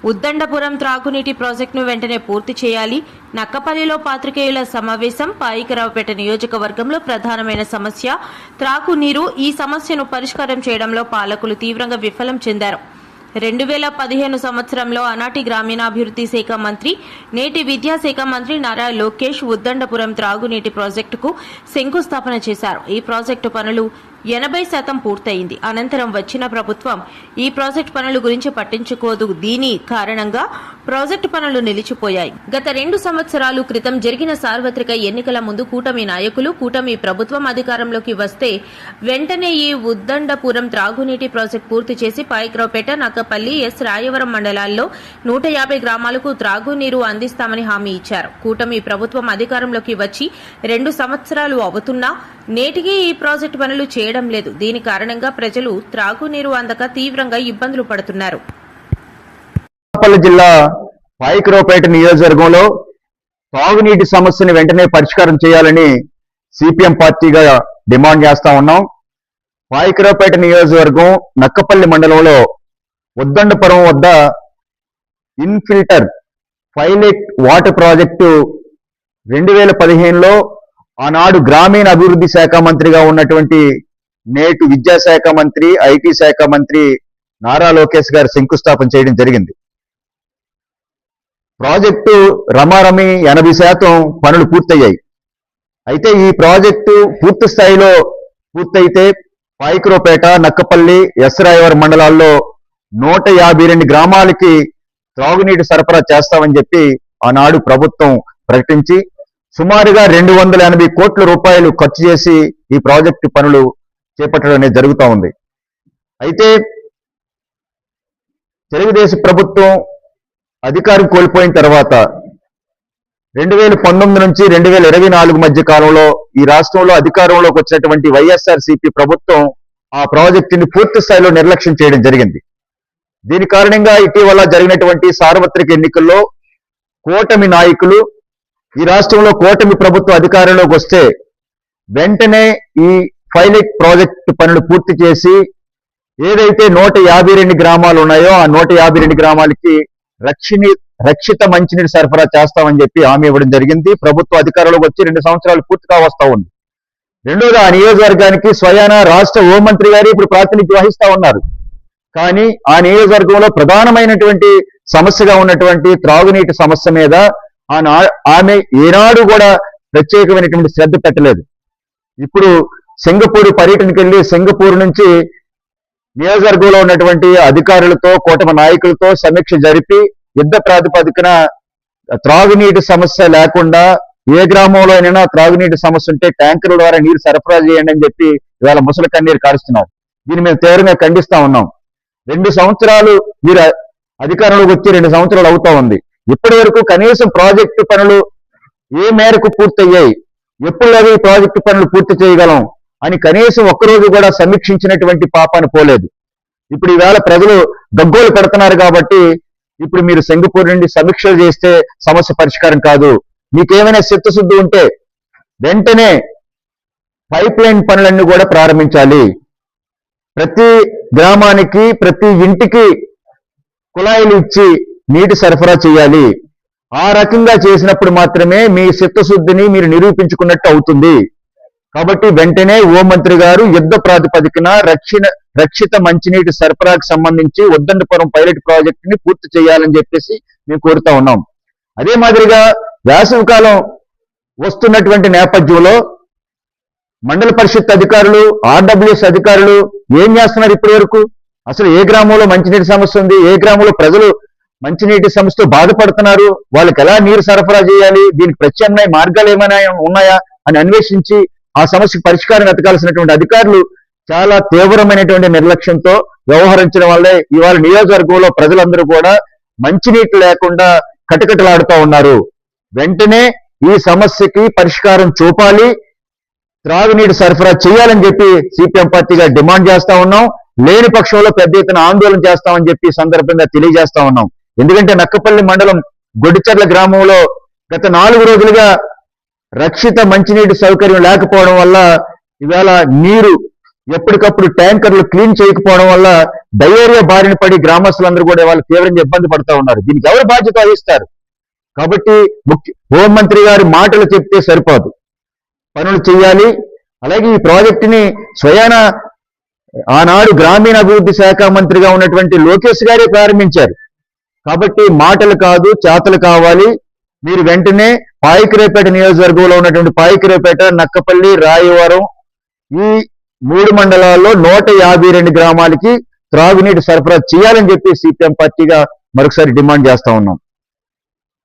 ఉద్దండపురం త్రాగునీటి ప్రాజెక్టును వెంటనే పూర్తి చేయాలి. నక్కపల్లిలో పాత్రికేయుల సమావేశం. పాయికరావుపేట నియోజకవర్గంలో ప్రధానమైన సమస్య త్రాగునీరు. ఈ సమస్యను పరిష్కారం చేయడంలో పాలకులు తీవ్రంగా విఫలం చెందారు. 2015 సంవత్సరంలో ఆనాటి గ్రామీణాభివృద్ధి శాఖ మంత్రి, నేటి విద్యాశాఖ మంత్రి నారా లోకేష్ ఉద్దండపురం త్రాగునీటి ప్రాజెక్టుకు శంకుస్థాపన చేశారు. ఈ ప్రాజెక్టు పనులు 80% పూర్తయింది. అనంతరం వచ్చిన ప్రభుత్వం ఈ ప్రాజెక్టు పనుల గురించి పట్టించుకోదు. దీని కారణంగా ప్రాజెక్టు పనులు నిలిచిపోయాయి. గత 2 సంవత్సరాల క్రితం జరిగిన సార్వత్రిక ఎన్నికల ముందు కూటమి నాయకులు, కూటమి ప్రభుత్వం అధికారంలోకి వస్తే వెంటనే ఈ ఉద్దండపురం త్రాగునీటి ప్రాజెక్టు పూర్తి చేసి పాయికరావుపేట, నక్కపల్లి, ఎస్ రాయవరం మండలాల్లో 150 గ్రామాలకు త్రాగునీరు అందిస్తామని హామీ ఇచ్చారు. కూటమి ప్రభుత్వం అధికారంలోకి వచ్చి 2 సంవత్సరాలు అవుతున్నా నేటికి ఈ ప్రాజెక్టు పనులు చేయడం లేదు. దీని కారణంగా ప్రజలు త్రాగునీరు అందక తీవ్రంగా ఇబ్బందులు పడుతున్నారు. నక్కపల్లి జిల్లా పాయికరావుపేట నియోజకవర్గంలో తాగునీటి సమస్యను వెంటనే పరిష్కారం చేయాలని సిపిఎం పార్టీగా డిమాండ్ చేస్తా ఉన్నాం. పాయికరావుపేట నియోజకవర్గం నక్కపల్లి మండలంలో ఉద్దండపురం వద్ద ఇన్ఫిల్టర్ పైలట్ వాటర్ ప్రాజెక్టు 2015లో ఆనాడు గ్రామీణ అభివృద్ధి శాఖ మంత్రిగా ఉన్నటువంటి నేటి విద్యాశాఖ మంత్రి, ఐటీ శాఖ మంత్రి నారా లోకేష్ గారు శంకుస్థాపన చేయడం జరిగింది. ప్రాజెక్టు రమారమి 80% పనులు పూర్తయ్యాయి. అయితే ఈ ప్రాజెక్టు పూర్తి స్థాయిలో పూర్తయితే పాయికరావుపేట, నక్కపల్లి, ఎస్రాయవరం మండలాల్లో 152 గ్రామాలకి త్రాగునీటి సరఫరా చేస్తామని చెప్పి ఆనాడు ప్రభుత్వం ప్రకటించి సుమారుగా 280 కోట్ల రూపాయలు ఖర్చు చేసి ఈ ప్రాజెక్టు పనులు చేపట్టడం అనేది జరుగుతూ ఉంది. అయితే తెలుగుదేశం ప్రభుత్వం అధికారం కోల్పోయిన తర్వాత 2019 నుంచి 2024 మధ్య కాలంలో ఈ రాష్ట్రంలో అధికారంలోకి వచ్చినటువంటి వైఎస్ఆర్సీపీ ప్రభుత్వం ఆ ప్రాజెక్టుని పూర్తి స్థాయిలో నిర్లక్ష్యం చేయడం జరిగింది. దీని కారణంగా ఇటీవల జరిగినటువంటి సార్వత్రిక ఎన్నికల్లో కూటమి నాయకులు, ఈ రాష్ట్రంలో కూటమి ప్రభుత్వం అధికారంలోకి వస్తే వెంటనే ఈ పైలట్ ప్రాజెక్టు పనులు పూర్తి చేసి ఏదైతే 152 గ్రామాలు ఉన్నాయో ఆ 152 గ్రామాలకి రక్షిత మంచినీటి సరఫరా చేస్తామని చెప్పి హామీ ఇవ్వడం జరిగింది. ప్రభుత్వ అధికారంలోకి వచ్చి 2 సంవత్సరాలు పూర్తిగా వస్తా ఉంది. రెండోది, ఆ నియోజకవర్గానికి స్వయాన రాష్ట్ర హోంమంత్రి గారు ఇప్పుడు ప్రాతినిధ్యం వహిస్తా ఉన్నారు. కానీ ఆ నియోజకవర్గంలో ప్రధానమైనటువంటి సమస్యగా ఉన్నటువంటి త్రాగునీటి సమస్య మీద ఆమె ఏనాడు కూడా ప్రత్యేకమైనటువంటి శ్రద్ధ పెట్టలేదు. ఇప్పుడు సింగపూర్ పర్యటనకి వెళ్ళి సింగపూర్ నుంచి నియోజకవర్గంలో ఉన్నటువంటి అధికారులతో, కూటమి నాయకులతో సమీక్ష జరిపి యుద్ధ ప్రాతిపదికన త్రాగునీటి సమస్య లేకుండా ఏ గ్రామంలో అయినా త్రాగునీటి సమస్య ఉంటే ట్యాంకర్ల ద్వారా నీరు సరఫరా చేయండి అని చెప్పి ఇవాళ ముసలి కన్నీరు కారుస్తున్నారు. దీన్ని మేము తీవ్రంగా ఖండిస్తా ఉన్నాం. 2 సంవత్సరాలు మీరు అధికారంలోకి వచ్చి 2 సంవత్సరాలు అవుతా ఉంది. ఇప్పటి వరకు కనీసం ప్రాజెక్టు పనులు ఏ మేరకు పూర్తయ్యాయి, ఎప్పుడు ఈ ప్రాజెక్టు పనులు పూర్తి చేయగలం అని కనీసం ఒక్కరోజు కూడా సమీక్షించినటువంటి పాపాను పోలేదు. ఇప్పుడు ఈవేళ ప్రజలు గగ్గోలు పెడుతున్నారు కాబట్టి ఇప్పుడు మీరు సింగపూర్ నుండి సమీక్షలు చేస్తే సమస్య పరిష్కారం కాదు. మీకేమైనా చిత్తశుద్ధి ఉంటే వెంటనే పైప్ లైన్ పనులన్నీ కూడా ప్రారంభించాలి. ప్రతి గ్రామానికి, ప్రతి ఇంటికి కుళాయిలు ఇచ్చి నీటి సరఫరా చేయాలి. ఆ రకంగా చేసినప్పుడు మాత్రమే మీ చిత్తశుద్ధిని మీరు నిరూపించుకున్నట్టు అవుతుంది. కాబట్టి వెంటనే హోంమంత్రి గారు యుద్ధ ప్రాతిపదికన రక్షిత మంచినీటి సరఫరాకు సంబంధించి ఉద్దండపురం పైలట్ ప్రాజెక్టుని పూర్తి చేయాలని చెప్పేసి మేము కోరుతా ఉన్నాం. అదే మాదిరిగా వేసవికాలం వస్తున్నటువంటి నేపథ్యంలో మండల పరిషత్ అధికారులు, ఆర్డబ్ల్యూఎస్ అధికారులు ఏం చేస్తున్నారు ఇప్పటి వరకు? అసలు ఏ గ్రామంలో మంచినీటి సమస్య ఉంది, ఏ గ్రామంలో ప్రజలు మంచినీటి సమస్యతో బాధపడుతున్నారు, వాళ్ళకి ఎలా నీరు సరఫరా చేయాలి, దీనికి ప్రత్యామ్నాయ మార్గాలు ఏమైనా ఉన్నాయా అని అన్వేషించి ఆ సమస్యకు పరిష్కారం వెతకాల్సినటువంటి అధికారులు చాలా తీవ్రమైనటువంటి నిర్లక్ష్యంతో వ్యవహరించడం వల్లే ఇవాళ నియోజకవర్గంలో ప్రజలందరూ కూడా మంచినీటి లేకుండా కటకటలాడుతూ ఉన్నారు. వెంటనే ఈ సమస్యకి పరిష్కారం చూపాలి, త్రాగునీటి సరఫరా చేయాలని చెప్పి సిపిఎం పార్టీగా డిమాండ్ చేస్తా ఉన్నాం. లేని పక్షంలో పెద్ద ఎత్తున ఆందోళన చేస్తామని చెప్పి సందర్భంగా తెలియజేస్తా ఉన్నాం. ఎందుకంటే నక్కపల్లి మండలం గొడ్డిచెర్ల గ్రామంలో గత 4 రోజులుగా రక్షిత మంచినీటి సౌకర్యం లేకపోవడం వల్ల ఇవాళ నీరు ఎప్పటికప్పుడు ట్యాంకర్లు క్లీన్ చేయకపోవడం వల్ల డయేరియా బారిన పడి గ్రామస్తులందరూ కూడా వాళ్ళు తీవ్రంగా ఇబ్బంది పడుతూ ఉన్నారు. దీనికి ఎవరు బాధ్యత వహిస్తారు? కాబట్టి హోంమంత్రి గారి మాటలు చెప్తే సరిపోదు, పనులు చేయాలి. అలాగే ఈ ప్రాజెక్టుని స్వయాన ఆనాడు గ్రామీణాభివృద్ధి శాఖ మంత్రిగా ఉన్నటువంటి లోకేష్ గారే ప్రారంభించారు. కాబట్టి మాటలు కాదు, చేతలు కావాలి. మీరు వెంటనే పాయికరేపేట నియోజకవర్గంలో ఉన్నటువంటి పాయికరేపేట, నక్కపల్లి, రాయవరం ఈ 3 మండలాల్లో 152 గ్రామాలకి త్రాగునీటి సరఫరా చేయాలని చెప్పి సిపిఎం పార్టీగా మరొకసారి డిమాండ్ చేస్తా ఉన్నాం.